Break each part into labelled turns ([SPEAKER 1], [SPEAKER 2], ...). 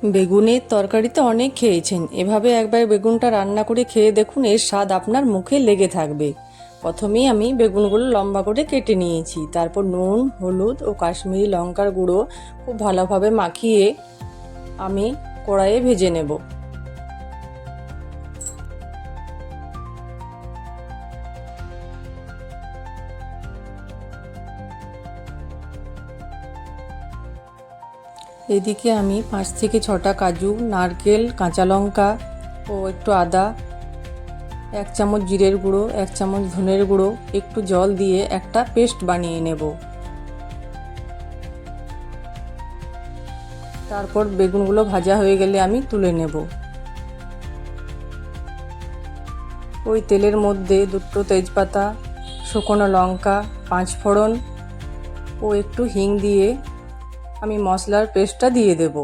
[SPEAKER 1] বেগুনের তরকারি তো অনেক খেয়েছেন, এভাবে একবার বেগুনটা রান্না করে খেয়ে দেখুন, এর স্বাদ আপনার মুখে লেগে থাকবে। প্রথমেই আমি বেগুনগুলো লম্বা করে কেটে নিয়েছি, তারপর নুন, হলুদ ও কাশ্মীরি লঙ্কার গুঁড়ো খুব ভালোভাবে মাখিয়ে আমি কড়াইয়ে ভেজে নেব। এদিকে আমি 5 থেকে 6টা কাজু, নারকেল, কাঁচা লঙ্কা ও একটু আদা, 1 চামচ জিরের গুঁড়ো, 1 চামচ ধনের গুঁড়ো, একটু জল দিয়ে একটা পেস্ট বানিয়ে নেব। তারপর বেগুনগুলো ভাজা হয়ে গেলে আমি তুলে নেব। ওই তেলের মধ্যে 2টো তেজপাতা, শুকনো লঙ্কা, 5 ফোড়ন ও একটু হিং দিয়ে আমি মশলার পেস্টটা দিয়ে দেব।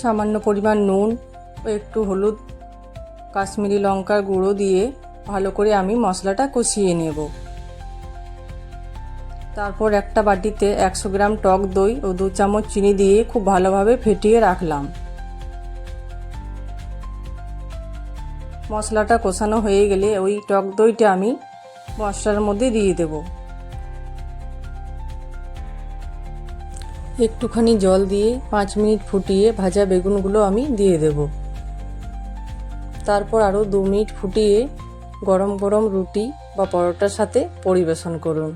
[SPEAKER 1] সামান্য পরিমাণ নুন ও একটু হলুদ, কাশ্মীরি লঙ্কার গুঁড়ো দিয়ে ভালো করে আমি মশলাটা কষিয়ে নেব। তারপর একটা বাটিতে 100 গ্রাম টক দই ও 2 চামচ চিনি দিয়ে খুব ভালোভাবে ফেটিয়ে রাখলাম। মশলাটা কষানো হয়ে গেলে ওই টক দইটা আমি মশলার মধ্যে দিয়ে দেব। একটুখানি জল দিয়ে 5 মিনিট ফুটিয়ে ভাজা বেগুনগুলো আমি দিয়ে দেব। তারপর আরও 2 মিনিট ফুটিয়ে গরম গরম রুটি বা পরোটার সাথে পরিবেশন করুন।